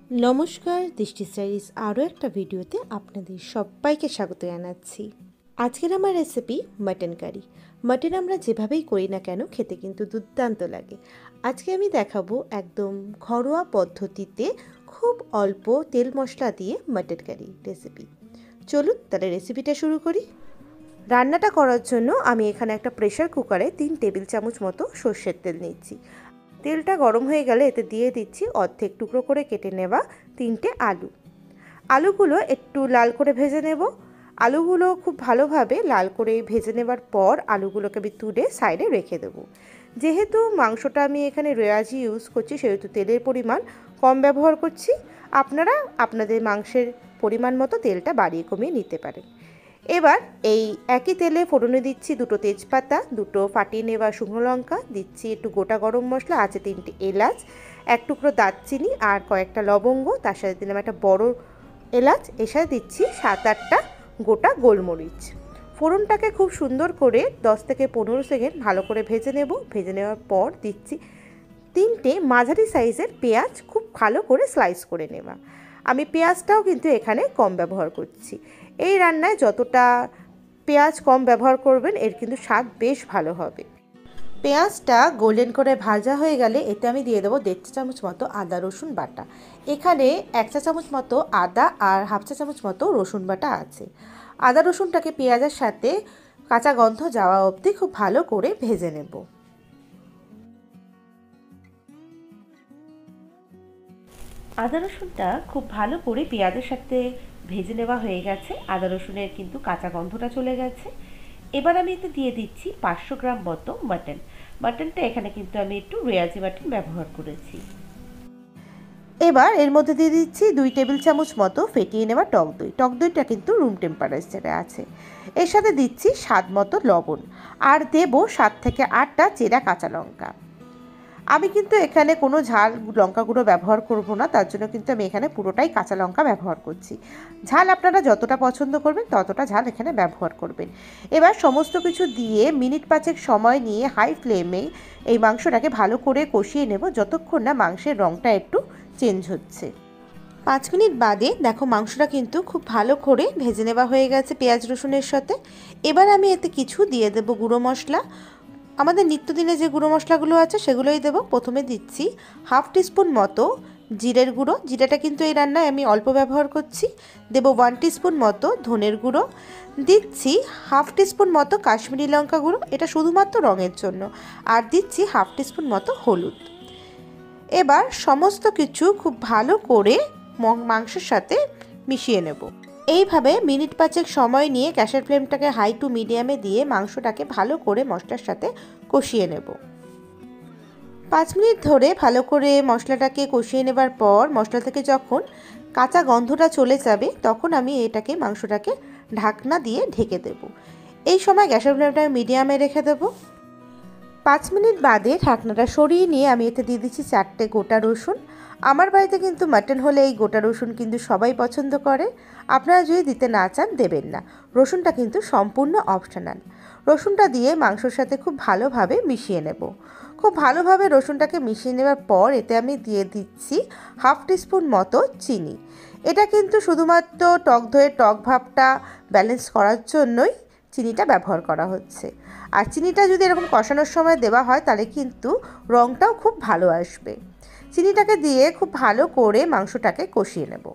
নমস্কার, দৃষ্টি স্টাইলিশ আরও একটা ভিডিওতে আপনাদের সবাইকে স্বাগত জানাচ্ছি। আজকের আমার রেসিপি মাটন কারি। মাটন আমরা যেভাবেই করি না কেন খেতে কিন্তু দুর্দান্ত লাগে। আজকে আমি দেখাবো একদম ঘরোয়া পদ্ধতিতে খুব অল্প তেল মশলা দিয়ে মাটন কারি রেসিপি। চলুন তাহলে রেসিপিটা শুরু করি। রান্নাটা করার জন্য আমি এখানে একটা প্রেসার কুকারে 3 টেবিল চামচ মতো সর্ষের তেল নিচ্ছি। তেলটা গরম হয়ে গেলে এতে দিয়ে দিচ্ছি অর্ধেক টুকরো করে কেটে নেওয়া 3টে আলু। আলুগুলো একটু লাল করে ভেজে নেব। আলুগুলো খুব ভালোভাবে লাল করে ভেজে নেবার পর আলুগুলোকে আমি তুলে সাইডে রেখে দেব। যেহেতু মাংসটা আমি এখানে রেওয়াজি ইউজ করছি সেহেতু তেলের পরিমাণ কম ব্যবহার করছি। আপনারা আপনাদের মাংসের পরিমাণ মতো তেলটা বাড়িয়ে কমিয়ে নিতে পারেন। এবার এই একই তেলে ফোড়নে দিচ্ছি 2টো তেজপাতা, 2টো ফাটিয়ে নেওয়া শুকনো লঙ্কা, দিচ্ছি একটু গোটা গরম মশলা, আছে 3টে এলাচ, 1 টুকরো দারচিনি আর কয়েকটা লবঙ্গ, তার সাথে দিলাম একটা বড় এলাচ, এর সাথে দিচ্ছি 7-8টা গোটা গোলমরিচ। ফোড়নটাকে খুব সুন্দর করে 10 থেকে 15 সেকেন্ড ভালো করে ভেজে নেব। ভেজে নেওয়ার পর দিচ্ছি 3টে মাঝারি সাইজের পেঁয়াজ, খুব ভালো করে স্লাইস করে নেওয়া। আমি পেঁয়াজটাও কিন্তু এখানে কম ব্যবহার করছি। এই রান্নায় যতটা পেঁয়াজ কম ব্যবহার করবেন এর কিন্তু স্বাদ বেশ ভালো হবে। পেঁয়াজটা গোল্ডেন করে ভাজা হয়ে গেলে এতে আমি দিয়ে দেবো 1.5 চা চামচ মতো আদা রসুন বাটা। এখানে 1 চা চামচ মতো আদা আর 1/2 চা চামচ মতো রসুন বাটা আছে। আদা রসুনটাকে পেঁয়াজের সাথে কাঁচা গন্ধ যাওয়া অবধি খুব ভালো করে ভেজে নেব। আদা রসুনটা খুব ভালো করে পেঁয়াজের সাথে ভেজে নেওয়া হয়ে গেছে। আদা রসুনের কিন্তু কাঁচা গন্ধটা চলে গেছে। এবার আমি এতে দিয়ে দিচ্ছি 500 গ্রাম মতো মাটন। মাটনটা এখানে কিন্তু আমি একটু রেয়াজি মাটন ব্যবহার করেছি। এবার এর মধ্যে দিয়ে দিচ্ছি 2 টেবিল চামচ মতো ফেটিয়ে নেওয়া টক দই। টক দইটা কিন্তু রুম টেম্পারেচারে আছে। এর সাথে দিচ্ছি স্বাদ মতো লবণ আর দেব 7 থেকে 8টা চেরা কাঁচা লঙ্কা। আমি কিন্তু এখানে কোনো ঝাল লঙ্কা গুঁড়ো ব্যবহার করব না, তার জন্য কিন্তু আমি এখানে পুরোটাই কাঁচা লঙ্কা ব্যবহার করছি। ঝাল আপনারা যতটা পছন্দ করবেন ততটা ঝাল এখানে ব্যবহার করবেন। এবার সমস্ত কিছু দিয়ে মিনিট 5 সময় নিয়ে হাই ফ্লেমে এই মাংসটাকে ভালো করে কষিয়ে নেব যতক্ষণ না মাংসের রঙটা একটু চেঞ্জ হচ্ছে। 5 মিনিট বাদে দেখো মাংসটা কিন্তু খুব ভালো করে ভেজে নেওয়া হয়ে গেছে পেঁয়াজ রসুনের সাথে। এবার আমি এতে কিছু দিয়ে দেবো গুঁড়ো মশলা। আমাদের নিত্যদিনে যে গুঁড়ো মশলাগুলো আছে সেগুলোই দেবো। প্রথমে দিচ্ছি 1/2 টিস্পুন মতো জিরের গুঁড়ো। জিরাটা কিন্তু এই রান্নায় আমি অল্প ব্যবহার করছি। দেবো 1 টিস্পুন মতো ধনের গুঁড়ো। দিচ্ছি 1/2 টিস্পুন মতো কাশ্মীরি লঙ্কা গুঁড়ো, এটা শুধুমাত্র রঙের জন্য। আর দিচ্ছি 1/2 টিস্পুন মতো হলুদ। এবার সমস্ত কিছু খুব ভালো করে মাংসের সাথে মিশিয়ে নেব। এইভাবে মিনিট 5 সময় নিয়ে গ্যাসের ফ্লেমটাকে হাই টু মিডিয়ামে দিয়ে মাংসটাকে ভালো করে মশলার সাথে কষিয়ে নেব। 5 মিনিট ধরে ভালো করে মশলাটাকে কষিয়ে নেবার পর মশলা থেকে যখন কাঁচা গন্ধটা চলে যাবে তখন আমি এটাকে মাংসটাকে ঢাকনা দিয়ে ঢেকে দেব। এই সময় গ্যাসের ফ্লেমটা মিডিয়ামে রেখে দেব। 5 মিনিট বাদে ঢাকনাটা সরিয়ে নিয়ে আমি এতে দিয়ে দিচ্ছি 4টে গোটা রসুন। আমার বাড়িতে কিন্তু মাটন হলে এই গোটা রসুন কিন্তু সবাই পছন্দ করে। আপনারা যদি দিতে না চান দেবেন না, রসুনটা কিন্তু সম্পূর্ণ অপশনাল। রসুনটা দিয়ে মাংসর সাথে খুব ভালোভাবে মিশিয়ে নেব। খুব ভালোভাবে রসুনটাকে মিশিয়ে নেওয়ার পর এতে আমি দিয়ে দিচ্ছি 1/2 টিস্পুন মতো চিনি। এটা কিন্তু শুধুমাত্র টক দইয়ের টক ভাবটা ব্যালেন্স করার জন্যই চিনিটা ব্যবহার করা হচ্ছে। আর চিনিটা যদি এরকম কষানোর সময় দেওয়া হয় তাহলে কিন্তু রঙটাও খুব ভালো আসবে। চিনিটাকে দিয়ে খুব ভালো করে মাংসটাকে কষিয়ে নেব।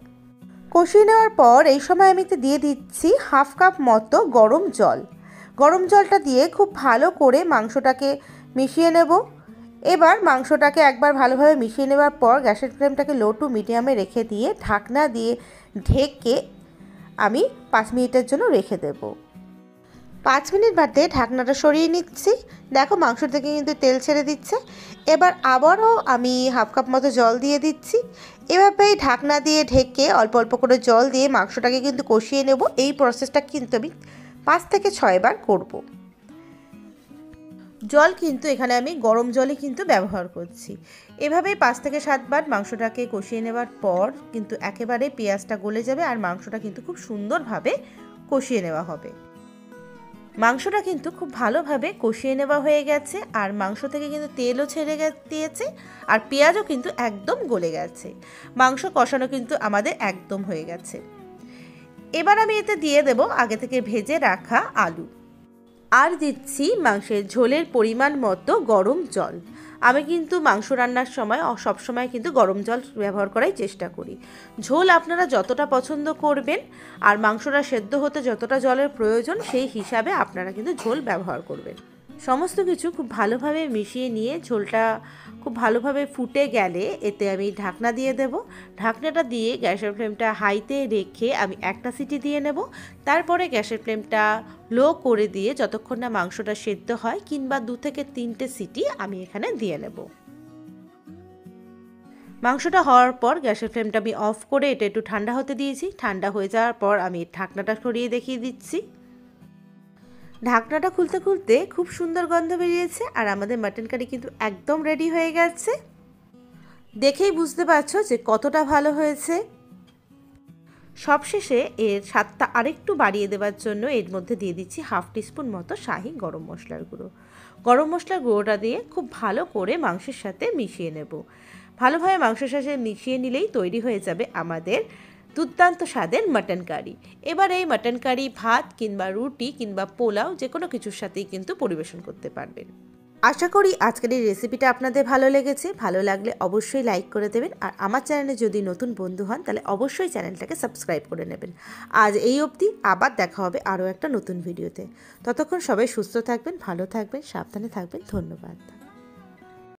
কষিয়ে নেওয়ার পর এই সময় আমি দিয়ে দিচ্ছি 1/2 কাপ মতো গরম জল। গরম জলটা দিয়ে খুব ভালো করে মাংসটাকে মিশিয়ে নেব। এবার মাংসটাকে একবার ভালোভাবে মিশিয়ে নেওয়ার পর গ্যাসের ফ্লেমটাকে লো টু মিডিয়ামে রেখে দিয়ে ঢাকনা দিয়ে ঢেকে আমি 5 মিনিটের জন্য রেখে দেব। 5 মিনিট বাদে ঢাকনাটা সরিয়ে নিচ্ছি। দেখো মাংস থেকে কিন্তু তেল ছেড়ে দিচ্ছে। এবার আবারও আমি 1/2 কাপ মতো জল দিয়ে দিচ্ছি। এভাবেই ঢাকনা দিয়ে ঢেকে অল্প অল্প করে জল দিয়ে মাংসটাকে কিন্তু কষিয়ে নেব। এই প্রসেসটা কিন্তু আমি 5 থেকে 6 বার করব। জল কিন্তু এখানে আমি গরম জলই কিন্তু ব্যবহার করছি। এভাবেই 5 থেকে 7 বার মাংসটাকে কষিয়ে নেওয়ার পর কিন্তু একেবারে পেঁয়াজটা গলে যাবে আর মাংসটা কিন্তু খুব সুন্দরভাবে কষিয়ে নেওয়া হবে। মাংসটা কিন্তু খুব ভালোভাবে কষিয়ে নেওয়া হয়ে গেছে, আর মাংস থেকে কিন্তু তেলও ছেড়ে দিয়েছে, আর পেঁয়াজও কিন্তু একদম গলে গেছে। মাংস কষানো কিন্তু আমাদের একদম হয়ে গেছে। এবার আমি এতে দিয়ে দেব আগে থেকে ভেজে রাখা আলু, আর দিচ্ছি মাংসের ঝোলের পরিমাণ মতো গরম জল। আমি কিন্তু মাংস রান্নার সময় সবসময় কিন্তু গরম জল ব্যবহার করাই চেষ্টা করি। ঝোল আপনারা যতটা পছন্দ করবেন আর মাংসটা সেদ্ধ হতে যতটা জলের প্রয়োজন সেই হিসাবে আপনারা কিন্তু ঝোল ব্যবহার করবেন। সমস্ত কিছু খুব ভালোভাবে মিশিয়ে নিয়ে ঝোলটা খুব ভালোভাবে ফুটে গেলে এতে আমি ঢাকনা দিয়ে দেব। ঢাকনাটা দিয়ে গ্যাসের ফ্লেমটা হাইতে রেখে আমি একটা সিটি দিয়ে নেব। তারপরে গ্যাসের ফ্লেমটা লো করে দিয়ে যতক্ষণ না মাংসটা সেদ্ধ হয়, কিংবা 2 থেকে 3টে সিটি আমি এখানে দিয়ে নেব। মাংসটা হওয়ার পর গ্যাসের ফ্লেমটা আমি অফ করে এটা একটু ঠান্ডা হতে দিয়েছি। ঠান্ডা হয়ে যাওয়ার পর আমি ঢাকনাটা সরিয়ে দেখিয়ে দিচ্ছি। ঢাকনাটা খুলতে খুলতে খুব সুন্দর গন্ধ বেরিয়েছে, আর আমাদের মাটন কারি কিন্তু একদম রেডি হয়ে গেছে। দেখেই বুঝতে পারছো যে কতটা ভালো হয়েছে। সবশেষে এর স্বাদটা আরেকটু বাড়িয়ে দেওয়ার জন্য এর মধ্যে দিয়ে দিচ্ছি হাফ টিস্পুন মতো শাহি গরম মশলার গুঁড়ো। গরম মশলার গুঁড়োটা দিয়ে খুব ভালো করে মাংসের সাথে মিশিয়ে নেব। ভালোভাবে মাংসের সাথে মিশিয়ে নিলেই তৈরি হয়ে যাবে আমাদের দুর্দান্ত স্বাদের মাটন কারি। এবার এই মাটন কারি ভাত কিংবা রুটি কিংবা পোলাও যে কোনো কিছুর সাথেই কিন্তু পরিবেশন করতে পারবেন। আশা করি আজকের এই রেসিপিটা আপনাদের ভালো লেগেছে। ভালো লাগলে অবশ্যই লাইক করে দেবেন, আর আমার চ্যানেলে যদি নতুন বন্ধু হন তাহলে অবশ্যই চ্যানেলটাকে সাবস্ক্রাইব করে নেবেন। আজ এই অবধি, আবার দেখা হবে আরও একটা নতুন ভিডিওতে। ততক্ষণ সবাই সুস্থ থাকবেন, ভালো থাকবেন, সাবধানে থাকবেন। ধন্যবাদ।